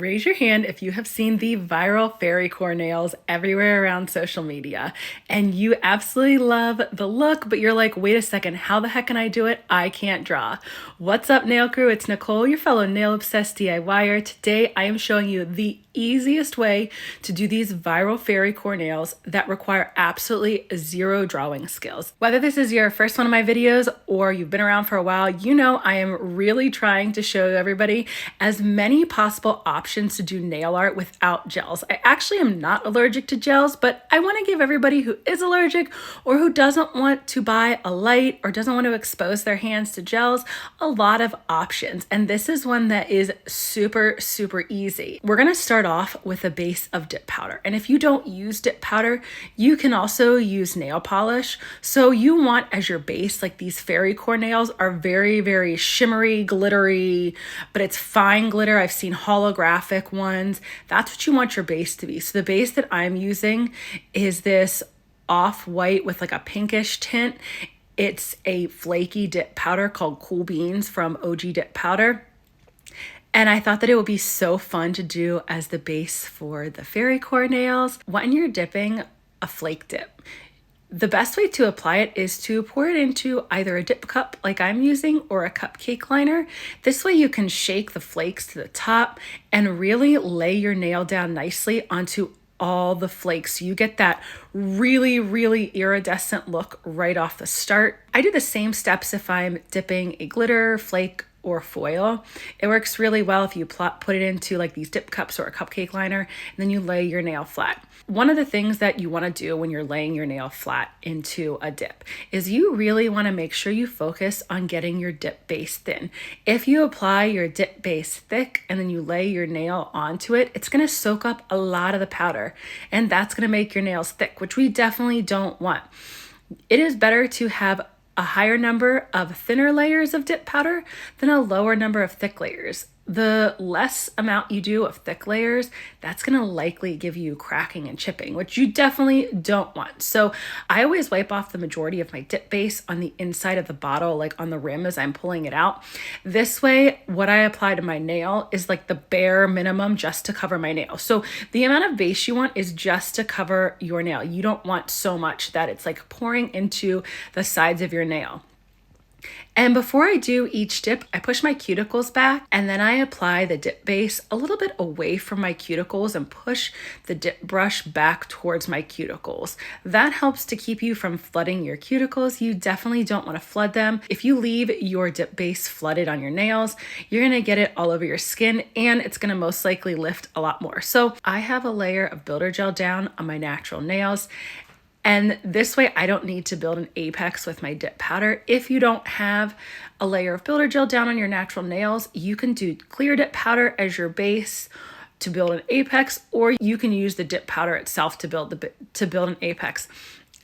Raise your hand if you have seen the viral Fairycore nails everywhere around social media and you absolutely love the look, but you're like, wait a second, how the heck can I do it? I can't draw. What's up, nail crew? It's Nicole, your fellow nail obsessed DIYer. Today, I am showing you the easiest way to do these viral Fairycore nails that require absolutely zero drawing skills. Whether this is your first one of my videos or you've been around for a while, you know I am really trying to show everybody as many possible options to do nail art without gels. I actually am not allergic to gels, but I want to give everybody who is allergic or who doesn't want to buy a light or doesn't want to expose their hands to gels a lot of options. And this is one that is super easy. We're going to start off with a base of dip powder. And if you don't use dip powder, you can also use nail polish. So you want as your base, like these Fairycore nails are very shimmery, glittery, but it's fine glitter. I've seen holographic ones. That's what you want your base to be. So the base that I'm using is this off-white with like a pinkish tint. It's a flaky dip powder called Cool Beans from OG Dip Powder. And I thought that it would be so fun to do as the base for the Fairycore nails. When you're dipping a flake dip, the best way to apply it is to pour it into either a dip cup like I'm using or a cupcake liner. This way you can shake the flakes to the top and really lay your nail down nicely onto all the flakes. So you get that really iridescent look right off the start. I do the same steps if I'm dipping a glitter, flake, or foil. It works really well if you put it into like these dip cups or a cupcake liner, and then you lay your nail flat. One of the things that you want to do when you're laying your nail flat into a dip is you really want to make sure you focus on getting your dip base thin. If you apply your dip base thick and then you lay your nail onto it, it's going to soak up a lot of the powder, and that's going to make your nails thick, which we definitely don't want. It is better to have a higher number of thinner layers of dip powder than a lower number of thick layers. The less amount you do of thick layers, that's going to likely give you cracking and chipping, which you definitely don't want. So I always wipe off the majority of my dip base on the inside of the bottle, like on the rim as I'm pulling it out. This way, what I apply to my nail is like the bare minimum just to cover my nail. So the amount of base you want is just to cover your nail. You don't want so much that it's like pouring into the sides of your nail. And before I do each dip, I push my cuticles back and then I apply the dip base a little bit away from my cuticles and push the dip brush back towards my cuticles. That helps to keep you from flooding your cuticles. You definitely don't want to flood them. If you leave your dip base flooded on your nails, you're going to get it all over your skin and it's going to most likely lift a lot more. So I have a layer of builder gel down on my natural nails. And this way I don't need to build an apex with my dip powder. If you don't have a layer of builder gel down on your natural nails, you can do clear dip powder as your base to build an apex, or you can use the dip powder itself to build an apex.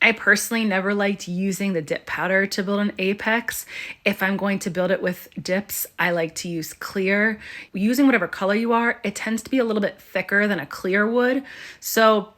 I personally never liked using the dip powder to build an apex. If I'm going to build it with dips, I like to use clear. Using whatever color you are, it tends to be a little bit thicker than a clear would. So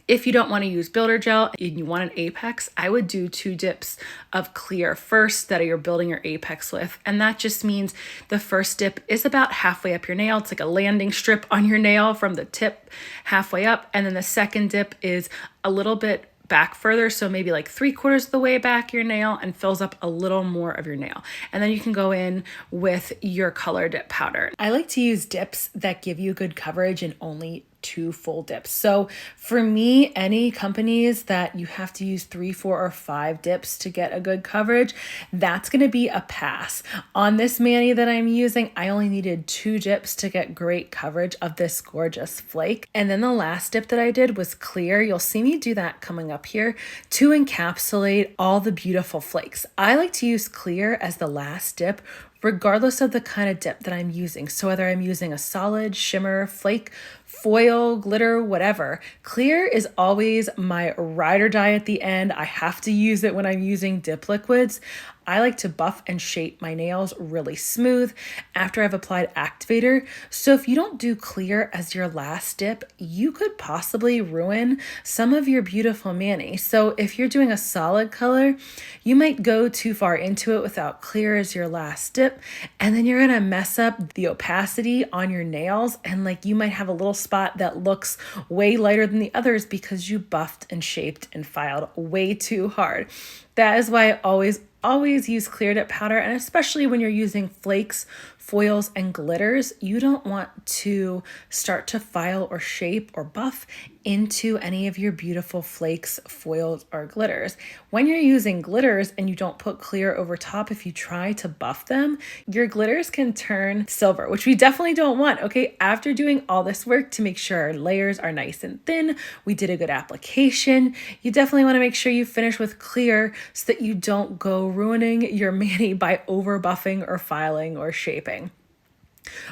if you don't want to use builder gel and you want an apex, I would do 2 dips of clear first that you're building your apex with. And that just means the first dip is about halfway up your nail. It's like a landing strip on your nail from the tip halfway up. And then the second dip is a little bit back further, so maybe like 3/4 of the way back your nail, and fills up a little more of your nail. And then you can go in with your color dip powder. I like to use dips that give you good coverage and only 2 full dips. So for me, any companies that you have to use 3, 4, or 5 dips to get a good coverage, that's going to be a pass. On this mani that I'm using, I only needed 2 dips to get great coverage of this gorgeous flake. And then the last dip that I did was clear. You'll see me do that coming up here to encapsulate all the beautiful flakes. I like to use clear as the last dip, regardless of the kind of dip that I'm using. So whether I'm using a solid, shimmer, flake, foil, glitter, whatever, clear is always my ride or die at the end. I have to use it when I'm using dip liquids. I like to buff and shape my nails really smooth after I've applied activator. So if you don't do clear as your last dip, you could possibly ruin some of your beautiful mani. So if you're doing a solid color, you might go too far into it without clear as your last dip, and then you're gonna mess up the opacity on your nails, and like you might have a little spot that looks way lighter than the others because you buffed and shaped and filed way too hard. That is why I always use clear dip powder, and especially when you're using flakes, foils, and glitters, you don't want to start to file or shape or buff into any of your beautiful flakes, foils, or glitters. When you're using glitters and you don't put clear over top, if you try to buff them, your glitters can turn silver, which we definitely don't want, okay? After doing all this work to make sure our layers are nice and thin, we did a good application, you definitely want to make sure you finish with clear so that you don't go ruining your mani by over buffing or filing or shaping.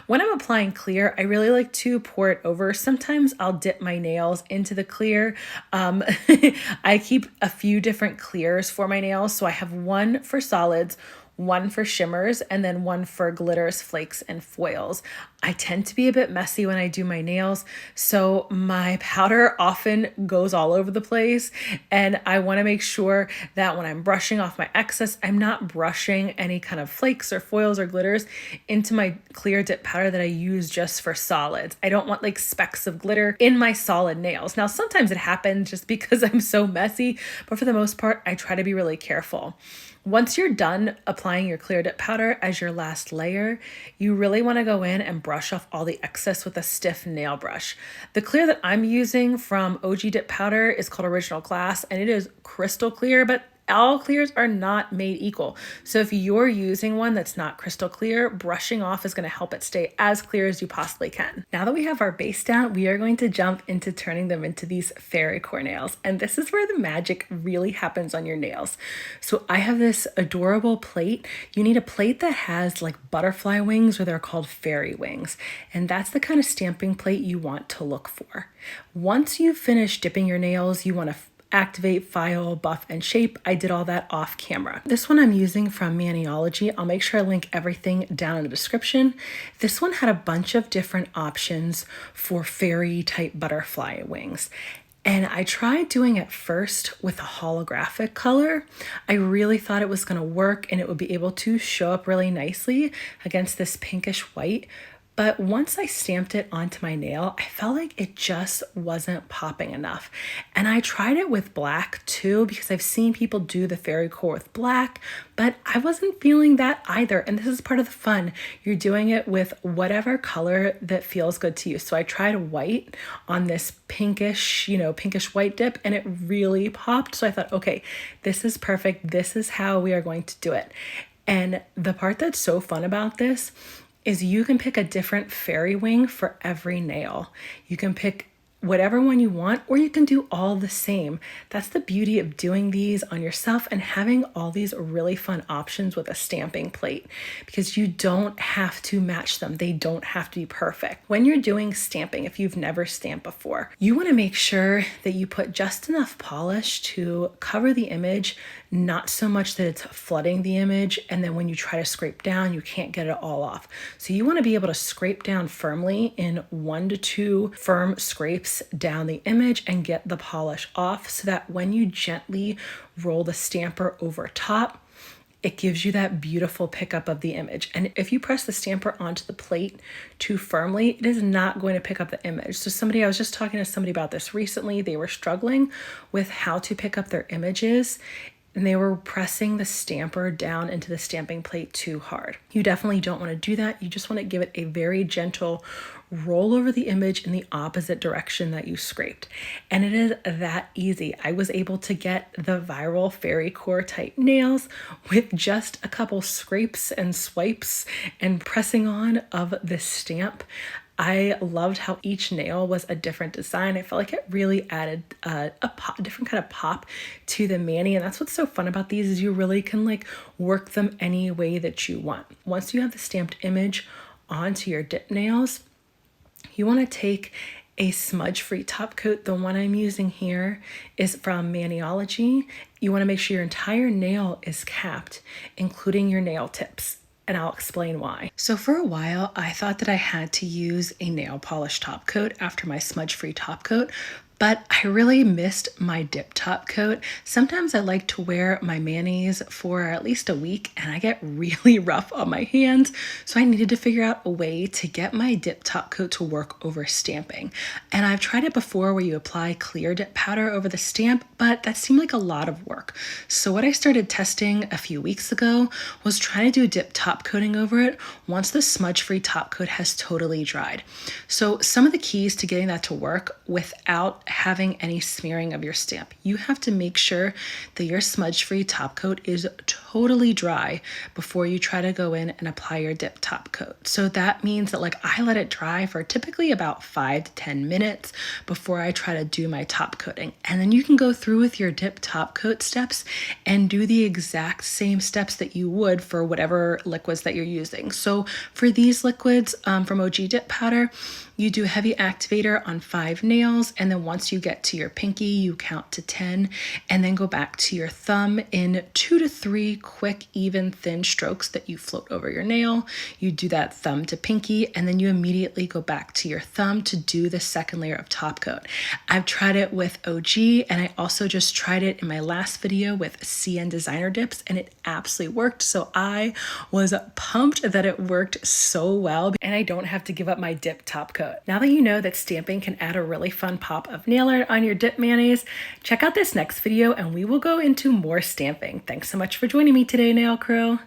When I'm applying clear, I really like to pour it over. Sometimes I'll dip my nails into the clear. I keep a few different clears for my nails. So I have one for solids, one for shimmers, and then one for glitters, flakes, and foils. I tend to be a bit messy when I do my nails, so my powder often goes all over the place, and I want to make sure that when I'm brushing off my excess, I'm not brushing any kind of flakes or foils or glitters into my clear dip powder that I use just for solids. I don't want like specks of glitter in my solid nails. Now, sometimes it happens just because I'm so messy, but for the most part, I try to be really careful. Once you're done applying your clear dip powder as your last layer, you really want to go in and brush off all the excess with a stiff nail brush. The clear that I'm using from OG Dip Powder is called Original Glass, and it is crystal clear, but all clears are not made equal. So if you're using one that's not crystal clear, brushing off is going to help it stay as clear as you possibly can. Now that we have our base down, we are going to jump into turning them into these Fairycore nails. And this is where the magic really happens on your nails. So I have this adorable plate. You need a plate that has like butterfly wings, or they're called fairy wings. And that's the kind of stamping plate you want to look for. Once you've finished dipping your nails, you want to activate, file, buff, and shape. I did all that off camera. This one I'm using from Maniology. I'll make sure I link everything down in the description. This one had a bunch of different options for fairy type butterfly wings. And I tried doing it first with a holographic color. I really thought it was gonna work and it would be able to show up really nicely against this pinkish white. But once I stamped it onto my nail, I felt like it just wasn't popping enough. And I tried it with black too, because I've seen people do the Fairycore with black, but I wasn't feeling that either. And this is part of the fun. You're doing it with whatever color that feels good to you. So I tried white on this pinkish, pinkish white dip, and it really popped. So I thought, okay, this is perfect. This is how we are going to do it. And the part that's so fun about this is you can pick a different fairy wing for every nail. You can pick whatever one you want, or you can do all the same. That's the beauty of doing these on yourself and having all these really fun options with a stamping plate, because you don't have to match them. They don't have to be perfect. When you're doing stamping, if you've never stamped before, you want to make sure that you put just enough polish to cover the image, not so much that it's flooding the image, and then when you try to scrape down, you can't get it all off. So you want to be able to scrape down firmly in 1 to 2 firm scrapes down the image and get the polish off, so that when you gently roll the stamper over top, it gives you that beautiful pickup of the image. And if you press the stamper onto the plate too firmly, it is not going to pick up the image. So I was just talking to somebody about this recently. They were struggling with how to pick up their images, and they were pressing the stamper down into the stamping plate too hard. You definitely don't want to do that. You just want to give it a very gentle roll over the image in the opposite direction that you scraped. And it is that easy. I was able to get the viral Fairycore type nails with just a couple scrapes and swipes and pressing on of this stamp. I loved how each nail was a different design. I felt like it really added a different kind of pop to the mani. And that's what's so fun about these, is you really can like work them any way that you want. Once you have the stamped image onto your dip nails, you want to take a smudge-free top coat. The one I'm using here is from Maniology. You want to make sure your entire nail is capped, including your nail tips. And I'll explain why. So for a while, I thought that I had to use a nail polish top coat after my smudge-free top coat, but I really missed my dip top coat. Sometimes I like to wear my manis for at least a week and I get really rough on my hands. So I needed to figure out a way to get my dip top coat to work over stamping. And I've tried it before where you apply clear dip powder over the stamp, but that seemed like a lot of work. So what I started testing a few weeks ago was trying to do a dip top coating over it once the smudge-free top coat has totally dried. So some of the keys to getting that to work without having any smearing of your stamp. You have to make sure that your smudge-free top coat is totally dry before you try to go in and apply your dip top coat. So that means that I let it dry for typically about 5 to 10 minutes before I try to do my top coating. And then you can go through with your dip top coat steps and do the exact same steps that you would for whatever liquids that you're using. So for these liquids from OG Dip Powder, you do heavy activator on 5 nails, and then once you get to your pinky, you count to 10, and then go back to your thumb in 2 to 3 quick, even, thin strokes that you float over your nail. You do that thumb to pinky, and then you immediately go back to your thumb to do the second layer of top coat. I've tried it with OG, and I also just tried it in my last video with CN Designer Dips, and it absolutely worked. So I was pumped that it worked so well, and I don't have to give up my dip top coat. Now that you know that stamping can add a really fun pop of nail art on your dip manis, check out this next video and we will go into more stamping. Thanks so much for joining me today, Nail Crew.